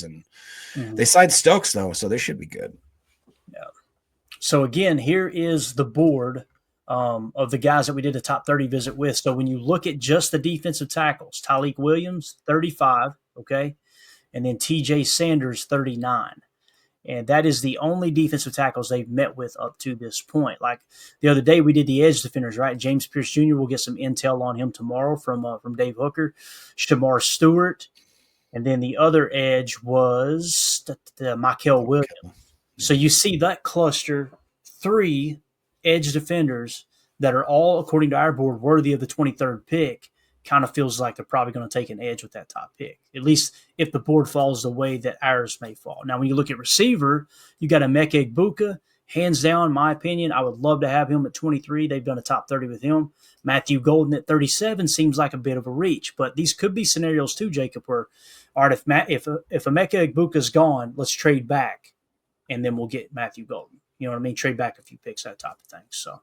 and they signed Stokes though, so they should be good. Yeah. So again, here is the board of the guys that we did the top 30 visit with. So when you look at just the defensive tackles, Tyleik Williams, 35, okay, and then T.J. Sanders, 39. And that is the only defensive tackles they've met with up to this point. Like the other day, we did the edge defenders, right? James Pierce Jr. will get some intel on him tomorrow from Dave Hooker. Shamar Stewart. And then the other edge was Michael Williams. So you see that cluster, 3 edge defenders that are all, according to our board, worthy of the 23rd pick. Kind of feels like they're probably going to take an edge with that top pick, at least if the board falls the way that ours may fall. Now, when you look at receiver, you got Emeka Egbuka. Hands down, in my opinion, I would love to have him at 23. They've done a top 30 with him. Matthew Golden at 37 seems like a bit of a reach, but these could be scenarios too, Jacob, where, all right, if Emeka Egbuka's gone, let's trade back, and then we'll get Matthew Golden. You know what I mean? Trade back a few picks, that type of thing. So,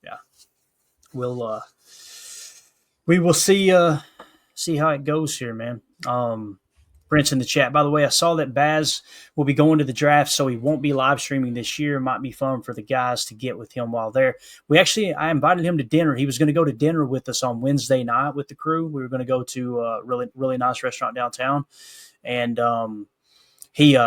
yeah, we will see how it goes here, man. Brent's in the chat. By the way, I saw that Baz will be going to the draft, so he won't be live streaming this year. Might be fun for the guys to get with him while there. I invited him to dinner. He was going to go to dinner with us on Wednesday night with the crew. We were going to go to a really, really nice restaurant downtown. And he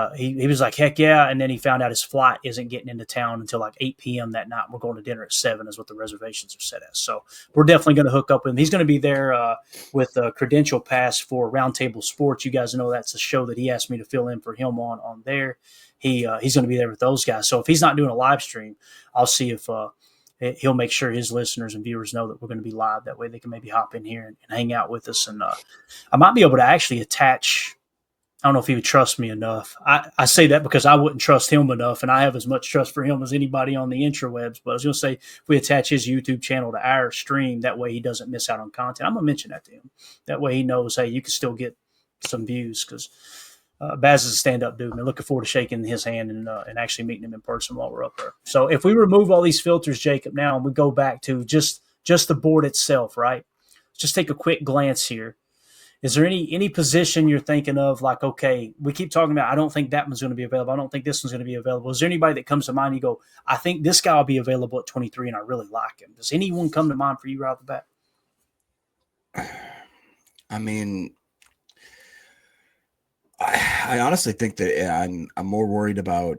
was like, heck yeah. And then he found out his flight isn't getting into town until like 8 p.m. that night. We're going to dinner at 7 is what the reservations are set as. So we're definitely going to hook up with him. He's going to be there with a credential pass for Roundtable Sports. You guys know that's a show that he asked me to fill in for him on there. He's going to be there with those guys. So if he's not doing a live stream, I'll see if he'll make sure his listeners and viewers know that we're going to be live. That way they can maybe hop in here and hang out with us. And I might be able to actually attach – I don't know if he would trust me enough. I say that because I wouldn't trust him enough, and I have as much trust for him as anybody on the intrawebs. But I was going to say, if we attach his YouTube channel to our stream, that way he doesn't miss out on content. I'm going to mention that to him. That way he knows, hey, you can still get some views because Baz is a stand-up dude, man. Looking forward to shaking his hand and actually meeting him in person while we're up there. So if we remove all these filters, Jacob, now, and we go back to just the board itself, right? Just take a quick glance here. Is there any position you're thinking of, like, okay, we keep talking about, I don't think that one's going to be available. I don't think this one's going to be available. Is there anybody that comes to mind you go, I think this guy will be available at 23 and I really like him? Does anyone come to mind for you right off the bat? I mean, I honestly think that I'm more worried about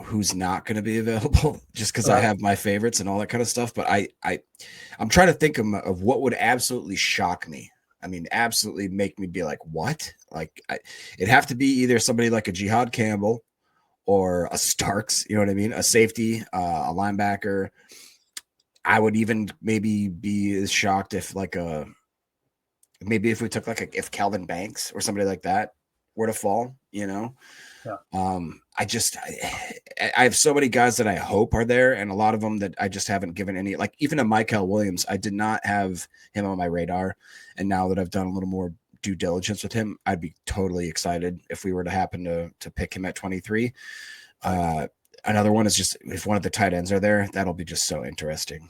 who's not going to be available just because I have my favorites and all that kind of stuff. But I'm trying to think of what would absolutely shock me. I mean, absolutely make me be like, what? Like, it'd have to be either somebody like a Jihad Campbell or a Starks, you know what I mean? A safety, a linebacker. I would even maybe be as shocked if if we took if Calvin Banks or somebody like that were to fall, you know? Yeah. I have so many guys that I hope are there, and a lot of them that I just haven't given any, like even a Michael Williams, I did not have him on my radar. And now that I've done a little more due diligence with him, I'd be totally excited if we were to happen to pick him at 23. Another one is just if one of the tight ends are there, that'll be just so interesting.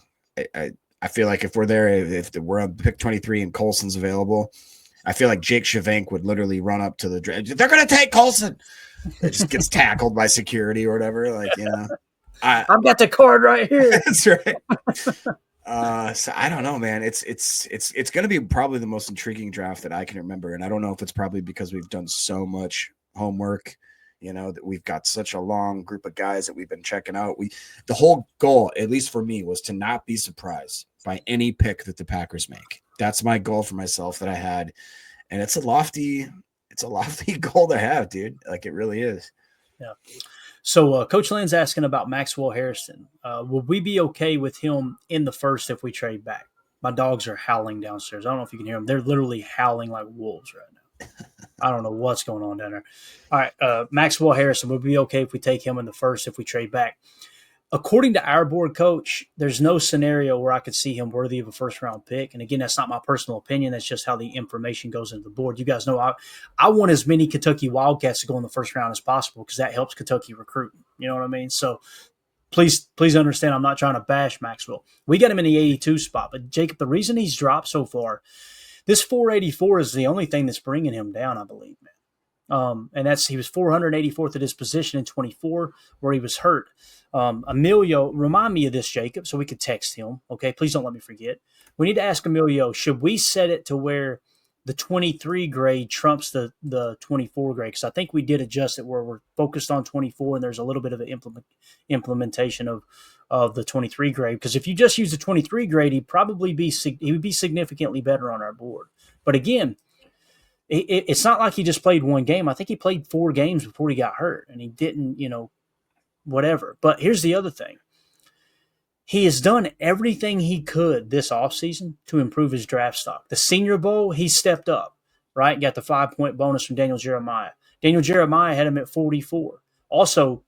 I feel like if we're there, if we're on pick 23 and Colson's available, I feel like Jake Shavank would literally run up to the draft. They're going to take Colson. It just gets tackled by security or whatever. Like, you know, I've got the card right here. That's right. So I don't know, man. It's going to be probably the most intriguing draft that I can remember. And I don't know if it's probably because we've done so much homework, you know, that we've got such a long group of guys that we've been checking out. The whole goal, at least for me, was to not be surprised by any pick that the Packers make. That's my goal for myself that I had. And it's a lofty goal to have, dude. Like, it really is. Yeah. So Coach Lynn's asking about Maxwell Harrison. Will we be okay with him in the first if we trade back? My dogs are howling downstairs. I don't know if you can hear them. They're literally howling like wolves right now. I don't know what's going on down there. All right, Maxwell Harrison, would we be okay if we take him in the first if we trade back? According to our board coach, there's no scenario where I could see him worthy of a first-round pick. And again, that's not my personal opinion. That's just how the information goes into the board. You guys know I want as many Kentucky Wildcats to go in the first round as possible because that helps Kentucky recruit. You know what I mean? So please understand I'm not trying to bash Maxwell. We got him in the 82 spot. But, Jacob, the reason he's dropped so far, this 484 is the only thing that's bringing him down, I believe, man. And he was 484th at his position in 24, where he was hurt. Emilio, remind me of this, Jacob, so we could text him. Okay, please don't let me forget. We need to ask Emilio, should we set it to where the 23 grade trumps the 24 grade? Because I think we did adjust it where we're focused on 24, and there's a little bit of an implementation of the 23 grade. Because if you just use the 23 grade, he would be significantly better on our board. But again, it's not like he just played one game. I think he played 4 games before he got hurt, and he didn't, whatever. But here's the other thing. He has done everything he could this offseason to improve his draft stock. The Senior Bowl, he stepped up, right? Got the 5-point bonus from Daniel Jeremiah. Daniel Jeremiah had him at 44. Also,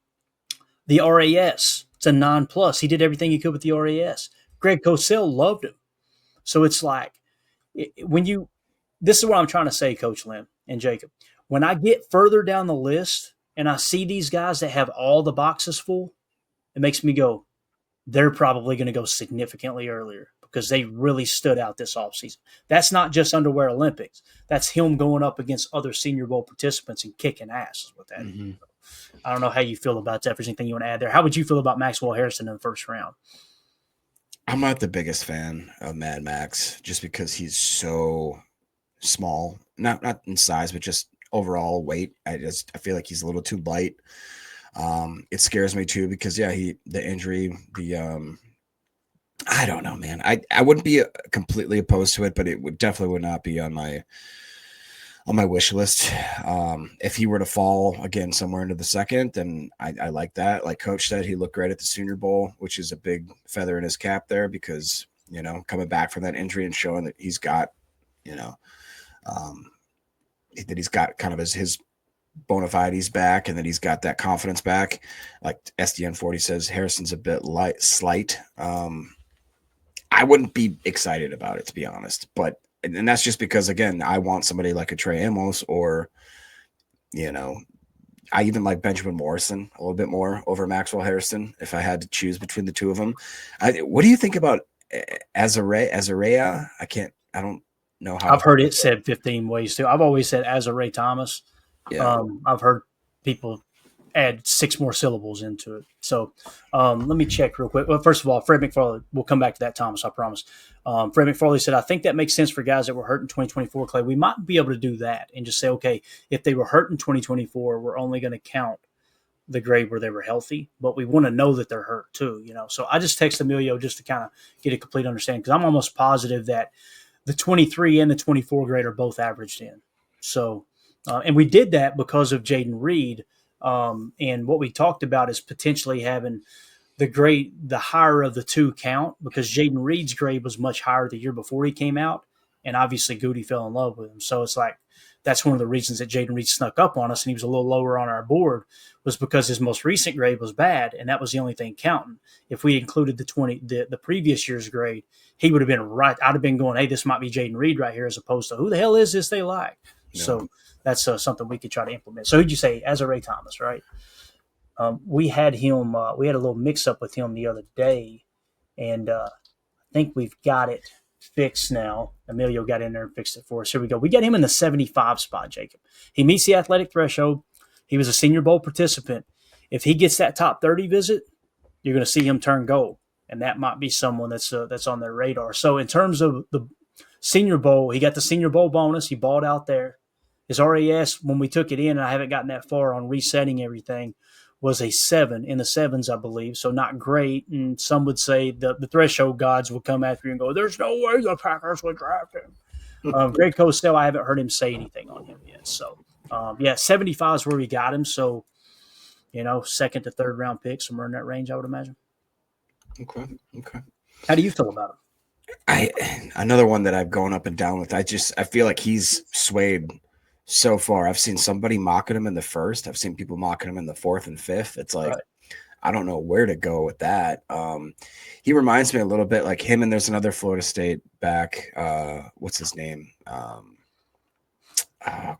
the RAS, it's a 9+. He did everything he could with the RAS. Greg Cosell loved him. So it's like, this is what I'm trying to say, Coach Lim and Jacob. When I get further down the list and I see these guys that have all the boxes full, it makes me go, they're probably going to go significantly earlier because they really stood out this offseason. That's not just Underwear Olympics. That's him going up against other Senior Bowl participants and kicking ass is what that is. I don't know how you feel about that. If there's anything you want to add there. How would you feel about Maxwell Harrison in the first round? I'm not the biggest fan of Mad Max just because he's so small, not in size, but just overall weight. I feel like he's a little too light. It scares me too because the injury, I don't know, man. I wouldn't be completely opposed to it, but it definitely would not be on my wish list. If he were to fall again somewhere into the second, then I like that. Like Coach said, he looked great at the Senior Bowl, which is a big feather in his cap there because coming back from that injury and showing that he's got that he's got kind of his bona fides back and that he's got that confidence back. Like SDN 40 says, Harrison's a bit slight. I wouldn't be excited about it, to be honest, and that's just because, again, I want somebody like a Trey Amos or, I even like Benjamin Morrison a little bit more over Maxwell Harrison if I had to choose between the two of them. What do you think about Azarea? I don't know how. I've heard it said 15 ways too. I've always said Azarea Thomas. Yeah. I've heard people add 6 more syllables into it. So let me check real quick. Well, first of all, Fred McFarley, we'll come back to that, Thomas, I promise. Fred McFarley said, I think that makes sense for guys that were hurt in 2024, Clay. We might be able to do that and just say, okay, if they were hurt in 2024, we're only going to count the grade where they were healthy, but we want to know that they're hurt too, So I just text Emilio just to kind of get a complete understanding because I'm almost positive that the 23 and the 24 grade are both averaged in. So, and we did that because of Jaden Reed. And what we talked about is potentially having the higher of the two count because Jaden Reed's grade was much higher the year before he came out. And obviously Goody fell in love with him. So it's like, that's one of the reasons that Jaden Reed snuck up on us and he was a little lower on our board was because his most recent grade was bad. And that was the only thing counting. If we included the previous year's grade, he would have been right. I'd have been going, hey, this might be Jaden Reed right here as opposed to who the hell is this they like? Yeah. So that's something we could try to implement. So who'd you say? Azare Thomas, right? We had him. We had a little mix-up with him the other day, and I think we've got it fixed now. Emilio got in there and fixed it for us. Here we go. We got him in the 75 spot, Jacob. He meets the athletic threshold. He was a Senior Bowl participant. If he gets that top 30 visit, you're going to see him turn gold, and that might be someone that's on their radar. So in terms of the Senior Bowl, he got the Senior Bowl bonus. He balled out there. His RAS, when we took it in, and I haven't gotten that far on resetting everything, was a 7 in the 7s, I believe. So not great. And some would say the threshold gods will come after you and go, there's no way the Packers would draft him. Greg Cosell, I haven't heard him say anything on him yet. So, 75 is where we got him. So, second to third round pick, somewhere in that range, I would imagine. Okay. How do you feel about him? Another one that I've gone up and down with. I feel like he's swayed so far. I've seen somebody mocking him in the first. I've seen people mocking him in the 4th and 5th. It's like, right. I don't know where to go with that. He reminds me a little bit like him, and there's another Florida State back. What's his name? Oh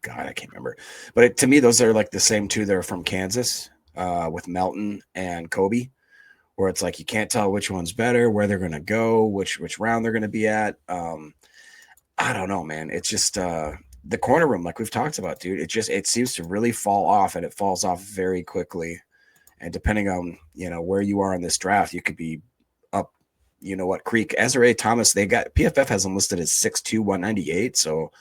God, I can't remember. But to me, those are like the same two that are from Kansas with Melton and Kobe, where it's like you can't tell which one's better, where they're going to go, which round they're going to be at. I don't know, man. It's just the corner room, like we've talked about, dude, it seems to really fall off, and it falls off very quickly. And depending on where you are in this draft, you could be up, creek. Ezra Thomas, they got PFF has him listed as 6'2", 198. So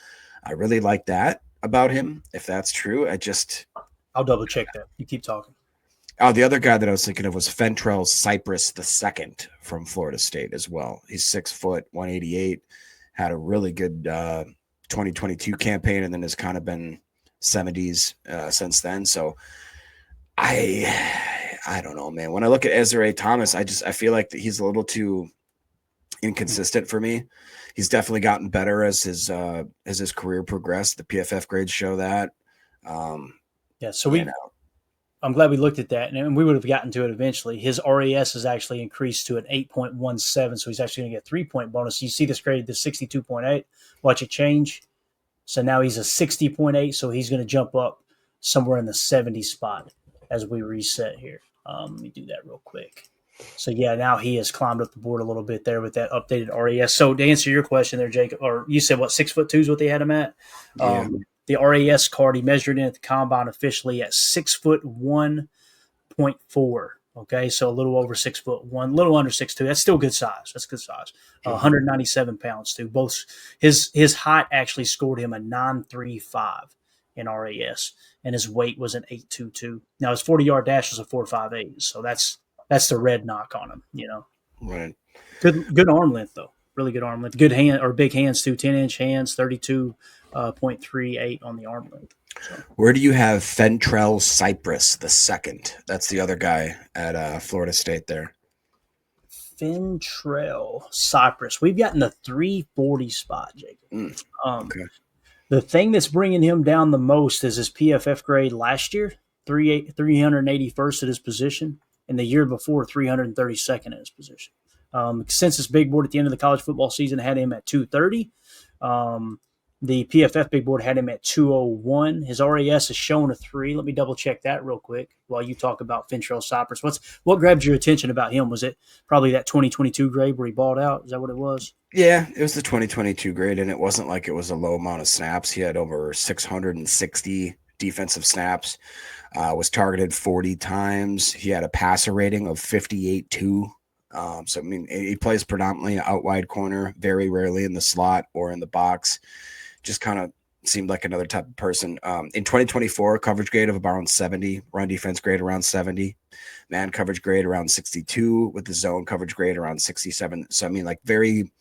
I really like that about him. If that's true, I'll double check that. You keep talking. Oh, the other guy that I was thinking of was Fentrell Cypress II from Florida State as well. He's 6 foot, 188, had a really good 2022 campaign, and then has kind of been 70s since then. So I don't know, man. When I look at Ezra Thomas, I feel like that he's a little too inconsistent for me. He's definitely gotten better as his career progressed. The PFF grades show that. Yeah, so I'm glad we looked at that, and we would have gotten to it eventually. His RAS has actually increased to an 8.17, so he's actually going to get a 3-point bonus. You see this grade, the 62.8. Watch it change. So now he's a 60.8, so he's going to jump up somewhere in the 70 spot as we reset here. Let me do that real quick. So, yeah, now he has climbed up the board a little bit there with that updated RAS. So, to answer your question there, Jacob, or you said, 6'2" is what they had him at? Yeah. The RAS card, he measured in at the combine officially at 6'1.4". Okay, so a little over 6'1", a little under 6'2". That's still good size. That's good size. 197 pounds too. Both his height actually scored him a 9.35 in RAS, and his weight was an 8.22. Now his 40-yard dash was a 4.58. So that's the red knock on him. Right. Good arm length though. Really good arm length. Good hand or big hands too. 10-inch hands. 32.38 on the arm length. So. Where do you have Fentrell Cypress II? That's the other guy at Florida State there. Fentrell Cypress. We've gotten the 340 spot, Jacob. Okay. The thing that's bringing him down the most is his PFF grade last year, 381st at his position, and the year before, 332nd at his position. Census Big Board at the end of the college football season had him at 230. The PFF Big Board had him at 201. His RAS is showing a 3. Let me double check that real quick while you talk about Fentrell Cypress. What grabbed your attention about him? Was it probably that 2022 grade where he balled out? Is that what it was? Yeah, it was the 2022 grade, and it wasn't like it was a low amount of snaps. He had over 660 defensive snaps, was targeted 40 times. He had a passer rating of 58.2. So, I mean, he plays predominantly out wide corner, very rarely in the slot or in the box. Just kind of seemed like another type of person. In 2024, coverage grade of around 70, run defense grade around 70, man coverage grade around 62, with the zone coverage grade around 67. So, I mean, like very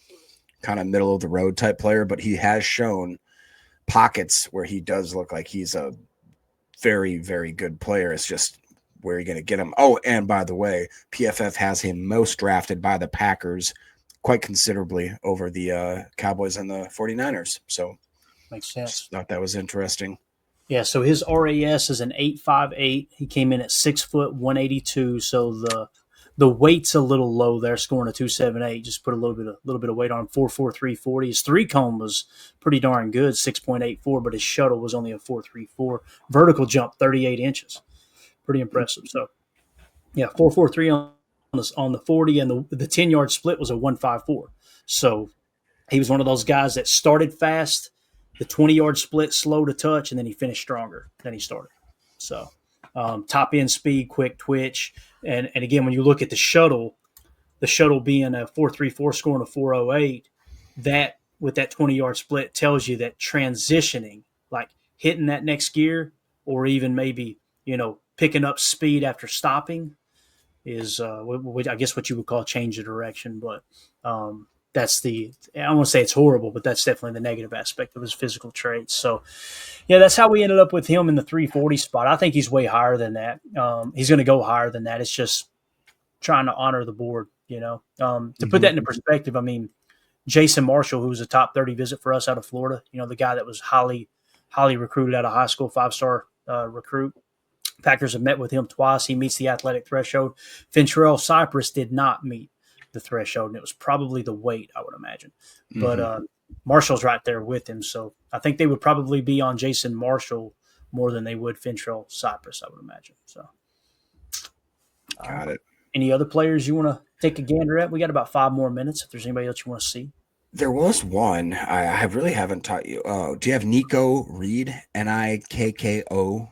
kind of middle of the road type player, but he has shown pockets where he does look like he's a very, very good player. It's just where you're going to get him. Oh, and by the way, PFF has him most drafted by the Packers quite considerably over the Cowboys and the 49ers. So makes sense. Just thought that was interesting. Yeah, so his RAS is an 8.58. He came in at 6 foot 182. So the weight's a little low there, scoring a 2.78. Just put a little bit of weight on him. 4.4340. His 3-cone was pretty darn good, 6.84, but his shuttle was only a 4.34. Vertical jump 38 inches. Pretty impressive. So yeah, 4.43 on the 40, and the 10-yard split was a 1.54. So he was one of those guys that started fast. The 20-yard split slow to touch, and then he finished stronger than he started. So top end speed, quick twitch, and again, when you look at the shuttle being a 4.34 scoring a 4.08, that with that 20-yard split tells you that transitioning, like hitting that next gear, or even maybe picking up speed after stopping, is I guess what you would call change of direction, but. That's I don't want to say it's horrible, but that's definitely the negative aspect of his physical traits. So, yeah, that's how we ended up with him in the 340 spot. I think he's way higher than that. He's going to go higher than that. It's just trying to honor the board, To put that into perspective, I mean, Jason Marshall, who was a top 30 visit for us out of Florida, the guy that was highly recruited out of high school, 5-star recruit. Packers have met with him twice. He meets the athletic threshold. Fentrell Cypress did not meet the threshold, and it was probably the weight, I would imagine. But Marshall's right there with him, so I think they would probably be on Jason Marshall more than they would Fentrell Cypress, I would imagine. So, Got it. Any other players you want to take a gander at? We got about 5 more minutes. If there's anybody else you want to see. There was one I really haven't taught you. Oh, do you have Nico Reed? Nikko.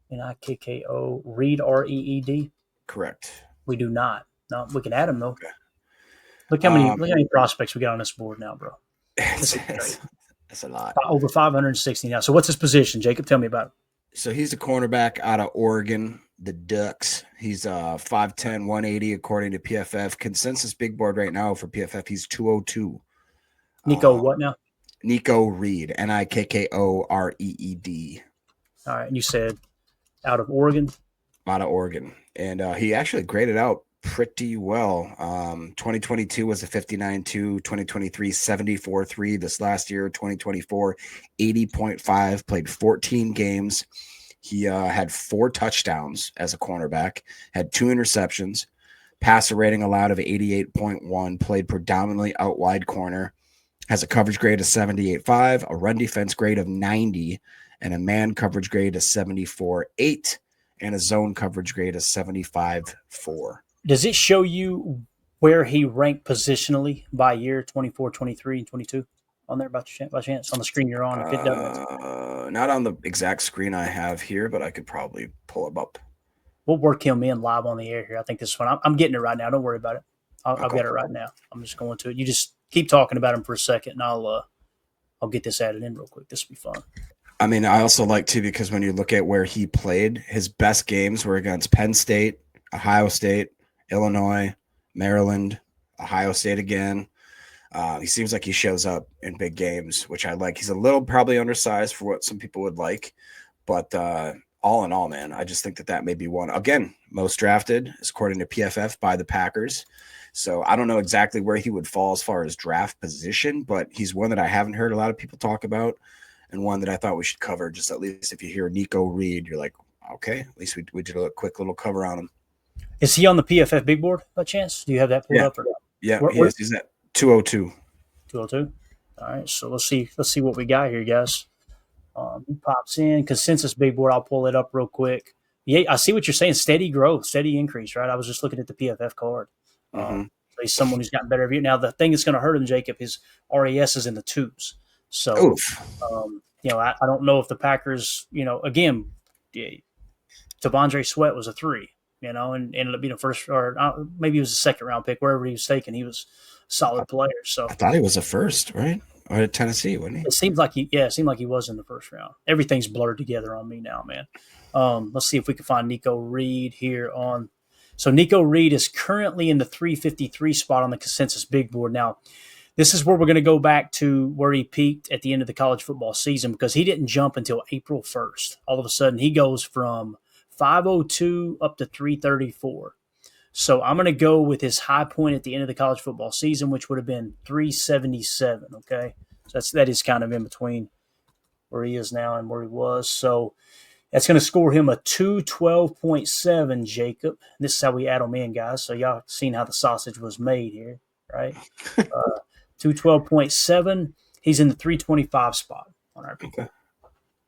Nikko Reed Reed. Correct. We do not. No, we can add him though. Okay. Look how many prospects we got on this board now, bro. This It's, is great. it's, it's a lot. Over 560 now. So what's his position, Jacob? Tell me about it. So he's a cornerback out of Oregon, the Ducks. He's 5'10", 180 according to PFF. Consensus big board right now for PFF, he's 202. Nico, Uh, what now? Nico Reed, Nikkoreed, All right, and you said out of Oregon. out of Oregon. And he actually graded out pretty well. 2022 was a 59-2, 2023 74-3. This last year, 2024, 80.5, played 14 games. He had 4 touchdowns as a cornerback, had 2 interceptions, passer rating allowed of 88.1, played predominantly out wide corner, has a coverage grade of 78.5, a run defense grade of 90, and a man coverage grade of 74.8, and a zone coverage grade of 75.4. Does it show you where he ranked positionally by year 24, 23, and 22 on there by chance on the screen you're on? If it does, Not on the exact screen I have here, but I could probably pull him up. we'll work him in live on the air here. I think this one, I'm getting it right now. Don't worry about it. I've Okay. got it right now. I'm just going to it. You just keep talking about him for a second, and I'll get this added in real quick. This will be fun. I mean, I also like to, because when you look at where he played, his best games were against Penn State, Ohio State, Illinois, Maryland, Ohio State again. He seems like he shows up in big games, which I like. He's a little probably undersized for what some people would like, but all in all, man, I just think that may be one. Again, most drafted is according to PFF by the Packers. So I don't know exactly where he would fall as far as draft position, but he's one that I haven't heard a lot of people talk about, and one that I thought we should cover. Just at least if you hear Nico Reed, you're like, okay, at least we did a quick little cover on him. Is he on the PFF big board by chance? Do you have that pulled up? Or Yeah, he is. He's at 202. 202. All right, so let's see what we got here, guys. He pops in consensus big board. I'll pull it up real quick. Yeah, I see what you're saying. Steady growth, steady increase, right? I was just looking at the PFF card. So he's someone who's gotten better every year. Now, the thing that's going to hurt him, Jacob, his RAS is in the twos. So, I don't know if the Packers, again, T'Vondre Sweat was a 3, and ended up being a first, or maybe he was a second round pick. Wherever he was taken, he was a solid player. So I thought he was a first, right? Or at Tennessee, wasn't he? It seemed like he was in the first round. Everything's blurred together on me now, man. Let's see if we can find Nico Reed here on. So Nico Reed is currently in the 353 spot on the consensus big board. Now, this is where we're going to go back to where he peaked at the end of the college football season, because he didn't jump until April 1st. All of a sudden, he goes from 502 up to 334. So I'm going to go with his high point at the end of the college football season, which would have been 377. Okay, so that is kind of in between where he is now and where he was. So that's going to score him a 212.7, Jacob. This is how we add them in, guys. So y'all seen how the sausage was made here, right? 212.7. He's in the 325 spot on our people. Okay.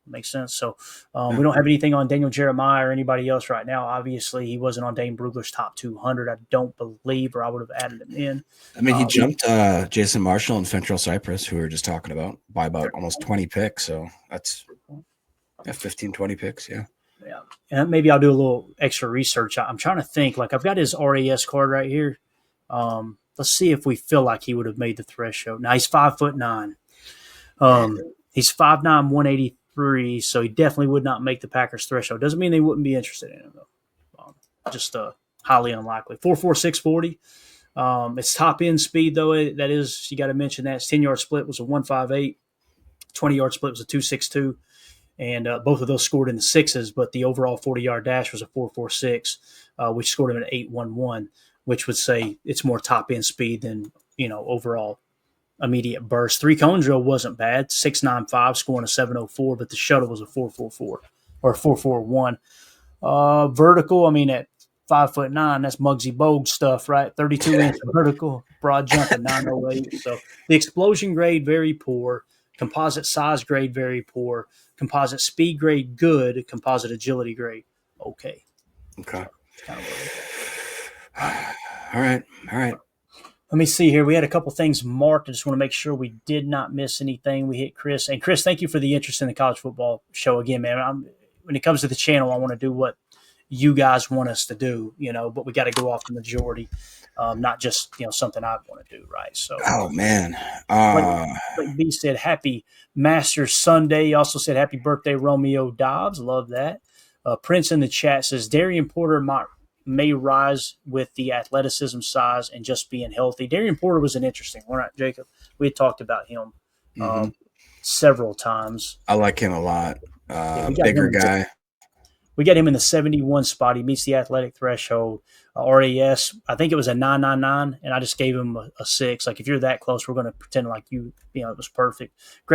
Makes sense. So we don't have anything on Daniel Jeremiah or anybody else right now. Obviously, he wasn't on Dane Brugler's top 200, I don't believe, or I would have added him in. I mean, he jumped Jason Marshall and Fentrell Cypress, who we were just talking about, by about almost 20 picks. So that's 15, 20 picks. Yeah. Yeah. And maybe I'll do a little extra research. I'm trying to think. Like, I've got his RAS card right here. Let's see if we feel like he would have made the threshold. Now, he's 5'9". He's 5'9", 183, so he definitely would not make the Packers threshold. Doesn't mean they wouldn't be interested in him, though. Just highly unlikely. 4.46 640. It's top end speed, though. That is, you got to mention that. Its 10-yard split was a 158. 20-yard split was a 262. And both of those scored in the sixes, but the overall 40-yard dash was a 4.46, which scored him an 8.11, which would say it's more top end speed than overall immediate burst. 3-cone drill wasn't bad. 6.95, scoring a 7.04, but the shuttle was a 4.44 or 4.41. Vertical, I mean, at 5'9", that's Muggsy Bogues stuff, right? 32-inch vertical, broad jump at 9.08. So the explosion grade very poor, composite size grade very poor, composite speed grade good, composite agility grade okay. Okay. All right. Let me see here. We had a couple things marked. I just want to make sure we did not miss anything. We hit Chris. And Chris, thank you for the interest in the college football show again, man. When it comes to the channel, I want to do what you guys want us to do, but we got to go off the majority, not just, something I want to do, right? So, Oh man. like B said, happy Masters Sunday. He also said happy birthday, Romeo Dobbs. Love that. Prince in the chat says Darian Porter may rise with the athleticism, size, and just being healthy. Darian Porter was an interesting one, right, Jacob? We had talked about him several times. I like him a lot. Bigger guy. We got him in the 71 spot. He meets the athletic threshold. RAS, I think it was a 999, and I just gave him a 6. Like, if you're that close, we're going to pretend like it was perfect. Great